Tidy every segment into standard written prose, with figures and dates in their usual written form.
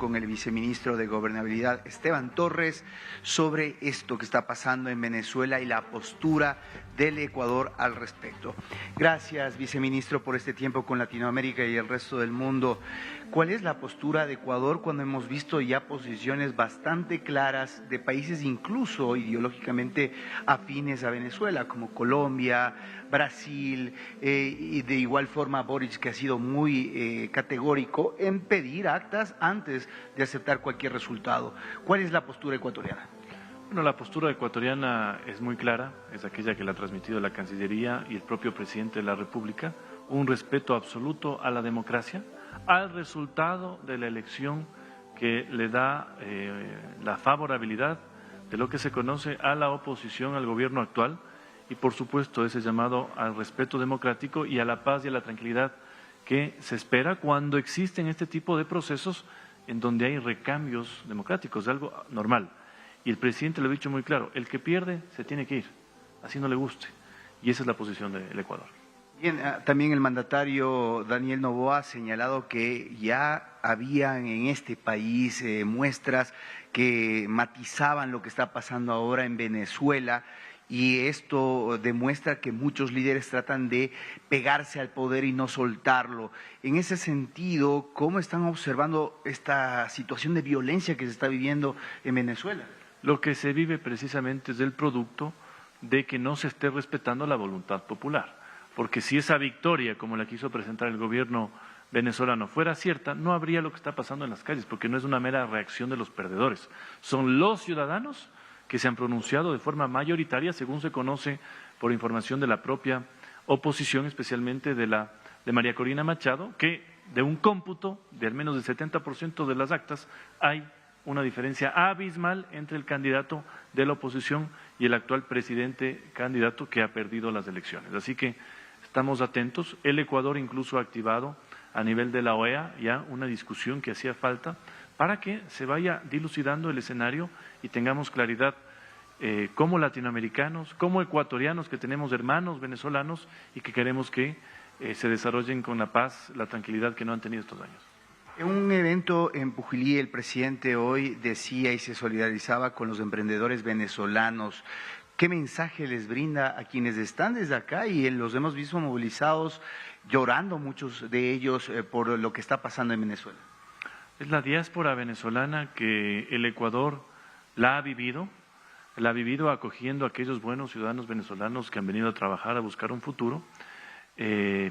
con el viceministro de Gobernabilidad, Esteban Torres, sobre esto que está pasando en Venezuela y la postura del Ecuador al respecto. Gracias, viceministro, por este tiempo con Latinoamérica y el resto del mundo. ¿Cuál es la postura de Ecuador cuando hemos visto ya posiciones bastante claras de países incluso ideológicamente afines a Venezuela, como Colombia, Brasil, y de igual forma Boric, que ha sido muy categórico en pedir actas antes de aceptar cualquier resultado? ¿Cuál es la postura ecuatoriana? Bueno, la postura ecuatoriana es muy clara, es aquella que la ha transmitido la Cancillería y el propio presidente de la República, un respeto absoluto a la democracia, al resultado de la elección que le da la favorabilidad de lo que se conoce a la oposición al gobierno actual y por supuesto ese llamado al respeto democrático y a la paz y a la tranquilidad que se espera cuando existen este tipo de procesos en donde hay recambios democráticos, algo normal. Y el presidente lo ha dicho muy claro, el que pierde se tiene que ir, así no le guste, y esa es la posición del Ecuador. Bien, también el mandatario Daniel Noboa ha señalado que ya habían en este país muestras que matizaban lo que está pasando ahora en Venezuela, y esto demuestra que muchos líderes tratan de pegarse al poder y no soltarlo. En ese sentido, ¿cómo están observando esta situación de violencia que se está viviendo en Venezuela? Lo que se vive precisamente es el producto de que no se esté respetando la voluntad popular, porque si esa victoria, como la quiso presentar el gobierno venezolano, fuera cierta, no habría lo que está pasando en las calles, porque no es una mera reacción de los perdedores, son los ciudadanos que se han pronunciado de forma mayoritaria, según se conoce por información de la propia oposición, especialmente de María Corina Machado, que de un cómputo de al menos del 70% de las actas hay una diferencia abismal entre el candidato de la oposición y el actual presidente candidato que ha perdido las elecciones. Así que estamos atentos. El Ecuador incluso ha activado a nivel de la OEA ya una discusión que hacía falta para que se vaya dilucidando el escenario y tengamos claridad como latinoamericanos, como ecuatorianos que tenemos hermanos venezolanos y que queremos que se desarrollen con la paz, la tranquilidad que no han tenido estos años. En un evento en Pujilí, el presidente hoy decía y se solidarizaba con los emprendedores venezolanos. ¿Qué mensaje les brinda a quienes están desde acá y los hemos visto movilizados, llorando muchos de ellos por lo que está pasando en Venezuela? Es la diáspora venezolana que el Ecuador la ha vivido acogiendo a aquellos buenos ciudadanos venezolanos que han venido a trabajar, a buscar un futuro.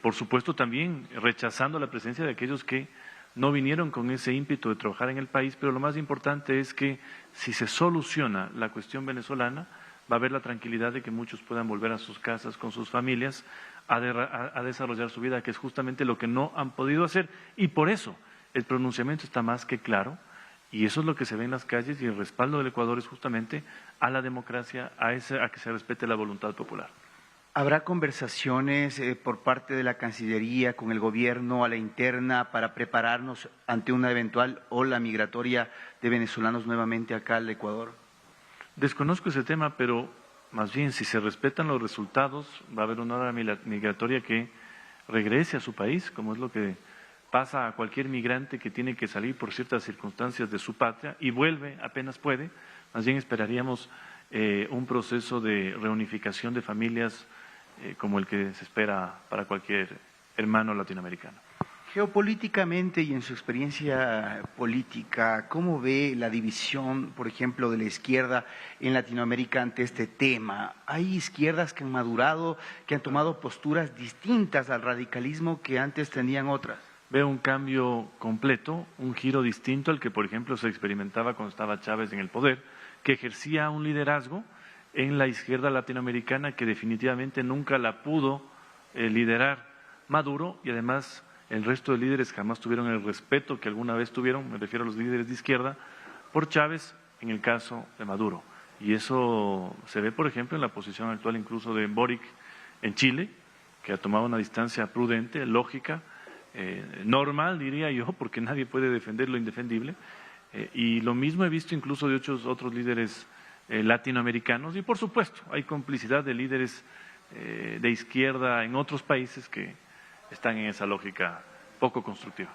Por supuesto también rechazando la presencia de aquellos que no vinieron con ese ímpetu de trabajar en el país, pero lo más importante es que si se soluciona la cuestión venezolana, va a haber la tranquilidad de que muchos puedan volver a sus casas con sus familias a desarrollar su vida, que es justamente lo que no han podido hacer. Y por eso el pronunciamiento está más que claro, y eso es lo que se ve en las calles, y el respaldo del Ecuador es justamente a la democracia, a que se respete la voluntad popular. ¿Habrá conversaciones por parte de la Cancillería con el gobierno a la interna para prepararnos ante una eventual ola migratoria de venezolanos nuevamente acá al Ecuador? Desconozco ese tema, pero más bien si se respetan los resultados va a haber una ola migratoria que regrese a su país, como es lo que pasa a cualquier migrante que tiene que salir por ciertas circunstancias de su patria y vuelve apenas puede. Más bien esperaríamos un proceso de reunificación de familias como el que se espera para cualquier hermano latinoamericano. Geopolíticamente y en su experiencia política, ¿cómo ve la división, por ejemplo, de la izquierda en Latinoamérica ante este tema? Hay izquierdas que han madurado, que han tomado posturas distintas al radicalismo que antes tenían otras. Veo un cambio completo, un giro distinto al que, por ejemplo, se experimentaba cuando estaba Chávez en el poder, que ejercía un liderazgo en la izquierda latinoamericana que definitivamente nunca la pudo liderar Maduro, y además el resto de líderes jamás tuvieron el respeto que alguna vez tuvieron, me refiero a los líderes de izquierda, por Chávez en el caso de Maduro. Y eso se ve, por ejemplo, en la posición actual incluso de Boric en Chile, que ha tomado una distancia prudente, lógica, normal, diría yo, porque nadie puede defender lo indefendible. Y lo mismo he visto incluso de otros líderes latinoamericanos, y por supuesto hay complicidad de líderes de izquierda en otros países que están en esa lógica poco constructiva.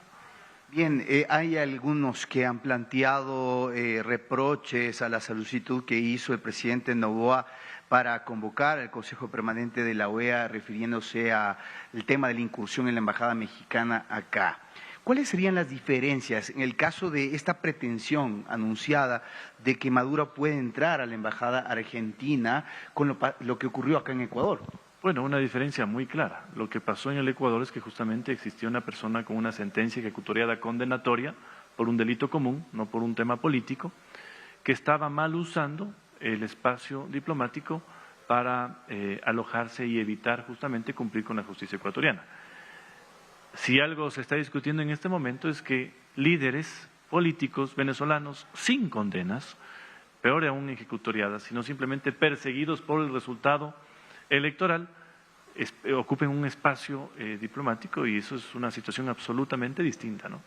Bien, hay algunos que han planteado reproches a la solicitud que hizo el presidente Noboa para convocar al Consejo Permanente de la OEA refiriéndose al tema de la incursión en la Embajada Mexicana acá. ¿Cuáles serían las diferencias en el caso de esta pretensión anunciada de que Maduro puede entrar a la Embajada Argentina con lo que ocurrió acá en Ecuador? Bueno, una diferencia muy clara. Lo que pasó en el Ecuador es que justamente existía una persona con una sentencia ejecutoriada condenatoria por un delito común, no por un tema político, que estaba mal usando el espacio diplomático para alojarse y evitar justamente cumplir con la justicia ecuatoriana. Si algo se está discutiendo en este momento es que líderes políticos venezolanos sin condenas, peor aún ejecutoriadas, sino simplemente perseguidos por el resultado electoral, ocupen un espacio diplomático, y eso es una situación absolutamente distinta, ¿no?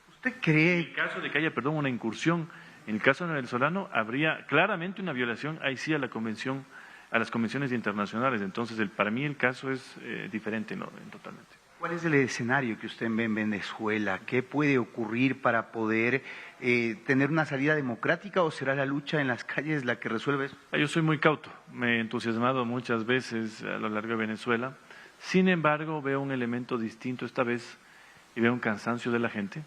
¿Usted cree? En el caso de que haya, una incursión, en el caso venezolano habría claramente una violación, ahí sí, a la convención, a las convenciones internacionales. Entonces, para mí el caso es diferente, ¿no? Totalmente. ¿Cuál es el escenario que usted ve en Venezuela? ¿Qué puede ocurrir para poder tener una salida democrática, o será la lucha en las calles la que resuelve eso? Yo soy muy cauto, me he entusiasmado muchas veces a lo largo de Venezuela. Sin embargo, veo un elemento distinto esta vez y veo un cansancio de la gente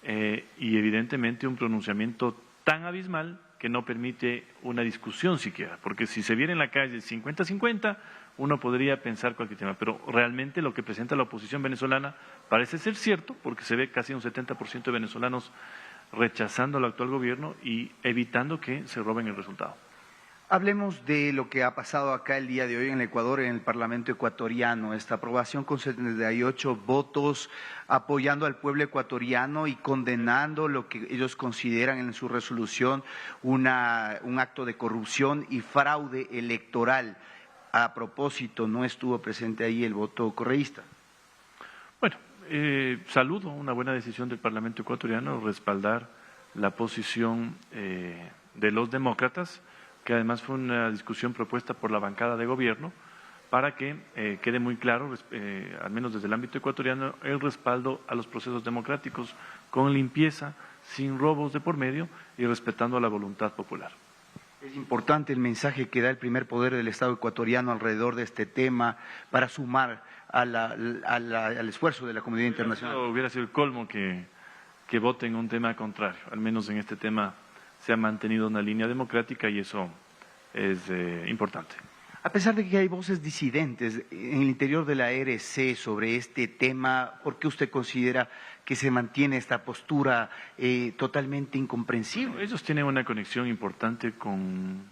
y evidentemente un pronunciamiento tan abismal que no permite una discusión siquiera, porque si se viera en la calle 50-50, uno podría pensar cualquier tema, pero realmente lo que presenta la oposición venezolana parece ser cierto, porque se ve casi un 70% de venezolanos rechazando al actual gobierno y evitando que se roben el resultado. Hablemos de lo que ha pasado acá el día de hoy en el Ecuador, en el Parlamento ecuatoriano, esta aprobación con 78 votos apoyando al pueblo ecuatoriano y condenando lo que ellos consideran en su resolución un acto de corrupción y fraude electoral. A propósito, ¿no estuvo presente ahí el voto correísta? Bueno, saludo una buena decisión del Parlamento ecuatoriano, respaldar la posición de los demócratas, que además fue una discusión propuesta por la bancada de gobierno, para que quede muy claro, al menos desde el ámbito ecuatoriano, el respaldo a los procesos democráticos con limpieza, sin robos de por medio y respetando la voluntad popular. Es importante el mensaje que da el primer poder del Estado ecuatoriano alrededor de este tema para sumar al esfuerzo de la comunidad internacional. Hubiera sido el colmo que voten un tema contrario. Al menos en este tema se ha mantenido una línea democrática y eso es importante. A pesar de que hay voces disidentes en el interior de la ERC sobre este tema, ¿por qué usted considera que se mantiene esta postura totalmente incomprensible? Ellos tienen una conexión importante con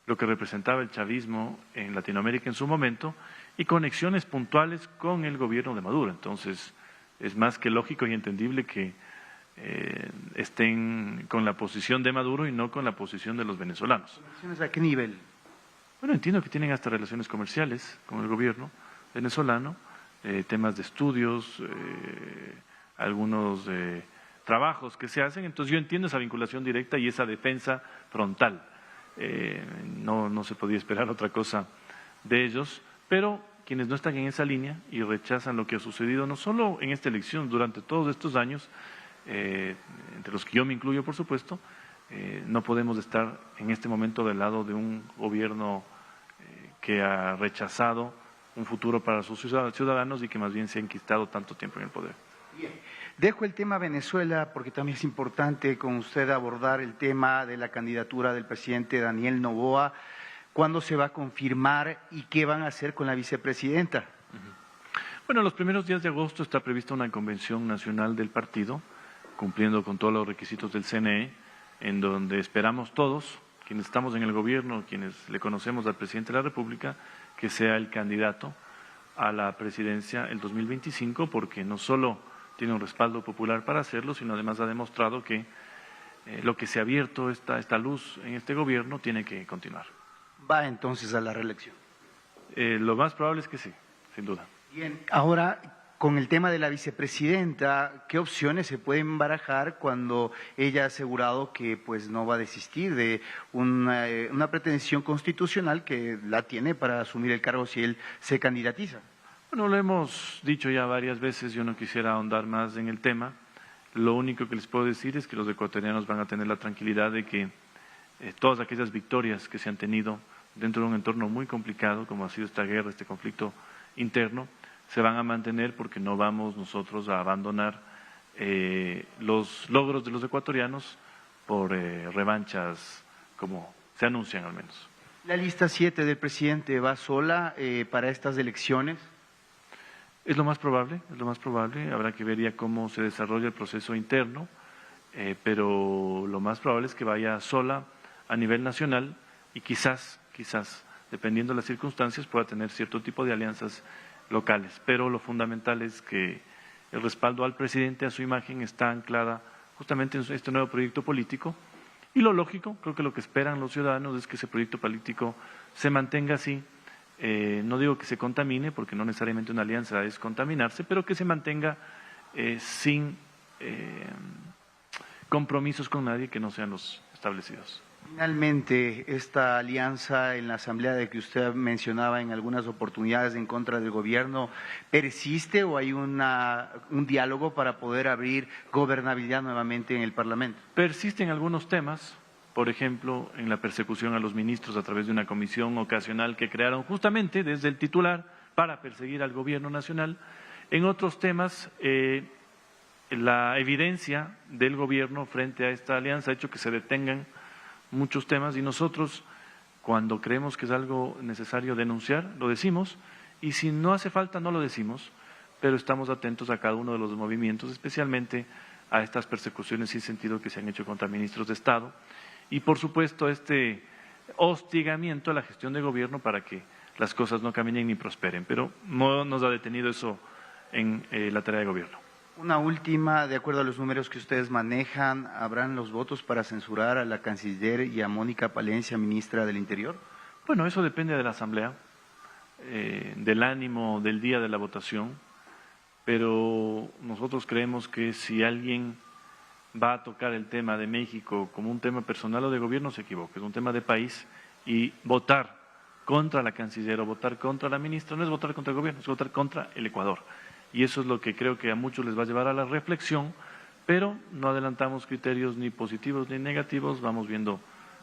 lo que representaba el chavismo en Latinoamérica en su momento y conexiones puntuales con el gobierno de Maduro. Entonces, es más que lógico y entendible que estén con la posición de Maduro y no con la posición de los venezolanos. ¿Conexiones a qué nivel? Bueno, entiendo que tienen hasta relaciones comerciales con el gobierno venezolano, temas de estudios, algunos trabajos que se hacen. Entonces yo entiendo esa vinculación directa y esa defensa frontal. No se podía esperar otra cosa de ellos, pero quienes no están en esa línea y rechazan lo que ha sucedido, no solo en esta elección, durante todos estos años, entre los que yo me incluyo, por supuesto, no podemos estar en este momento del lado de un gobierno que ha rechazado un futuro para sus ciudadanos y que más bien se ha enquistado tanto tiempo en el poder. Bien. Dejo el tema Venezuela porque también es importante con usted abordar el tema de la candidatura del presidente Daniel Noboa. ¿Cuándo se va a confirmar y qué van a hacer con la vicepresidenta? Bueno, los primeros días de agosto está prevista una convención nacional del partido, cumpliendo con todos los requisitos del CNE, en donde esperamos todos, quienes estamos en el gobierno, quienes le conocemos al presidente de la República, que sea el candidato a la presidencia el 2025, porque no solo tiene un respaldo popular para hacerlo, sino además ha demostrado que lo que se ha abierto, esta luz en este gobierno, tiene que continuar. ¿Va entonces a la reelección? Lo más probable es que sí, sin duda. Bien, ahora con el tema de la vicepresidenta, ¿qué opciones se pueden barajar cuando ella ha asegurado que pues no va a desistir de una pretensión constitucional que la tiene para asumir el cargo si él se candidatiza? Bueno, lo hemos dicho ya varias veces, yo no quisiera ahondar más en el tema. Lo único que les puedo decir es que los ecuatorianos van a tener la tranquilidad de que todas aquellas victorias que se han tenido dentro de un entorno muy complicado, como ha sido esta guerra, este conflicto interno, se van a mantener porque no vamos nosotros a abandonar los logros de los ecuatorianos por revanchas como se anuncian al menos. ¿La lista 7 del presidente va sola para estas elecciones? Es lo más probable, habrá que ver ya cómo se desarrolla el proceso interno, pero lo más probable es que vaya sola a nivel nacional y quizás, dependiendo de las circunstancias, pueda tener cierto tipo de alianzas locales, pero lo fundamental es que el respaldo al presidente, a su imagen, está anclada justamente en este nuevo proyecto político y lo lógico, creo que lo que esperan los ciudadanos es que ese proyecto político se mantenga así. No digo que se contamine, porque no necesariamente una alianza es contaminarse, pero que se mantenga sin compromisos con nadie que no sean los establecidos. Finalmente, esta alianza en la Asamblea de que usted mencionaba en algunas oportunidades en contra del gobierno, ¿persiste o hay un diálogo para poder abrir gobernabilidad nuevamente en el Parlamento? Persisten algunos temas. Por ejemplo, en la persecución a los ministros a través de una comisión ocasional que crearon justamente desde el titular para perseguir al gobierno nacional. En otros temas, la evidencia del gobierno frente a esta alianza ha hecho que se detengan muchos temas y nosotros, cuando creemos que es algo necesario denunciar, lo decimos y si no hace falta no lo decimos, pero estamos atentos a cada uno de los movimientos, especialmente a estas persecuciones sin sentido que se han hecho contra ministros de Estado. Y, por supuesto, este hostigamiento a la gestión de gobierno para que las cosas no caminen ni prosperen. Pero no nos ha detenido eso en la tarea de gobierno. Una última, de acuerdo a los números que ustedes manejan, ¿habrán los votos para censurar a la canciller y a Mónica Palencia, ministra del Interior? Bueno, eso depende de la Asamblea, del ánimo del día de la votación, pero nosotros creemos que si alguien va a tocar el tema de México como un tema personal o de gobierno, se equivoca, es un tema de país y votar contra la canciller o votar contra la ministra no es votar contra el gobierno, es votar contra el Ecuador. Y eso es lo que creo que a muchos les va a llevar a la reflexión, pero no adelantamos criterios ni positivos ni negativos, vamos viendo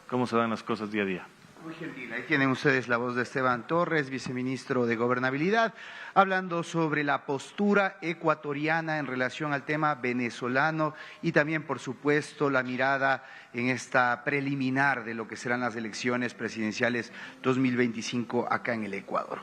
cómo se dan las cosas día a día. Muy gentil. Ahí tienen ustedes la voz de Esteban Torres, viceministro de Gobernabilidad, hablando sobre la postura ecuatoriana en relación al tema venezolano y también, por supuesto, la mirada en esta preliminar de lo que serán las elecciones presidenciales 2025 acá en el Ecuador.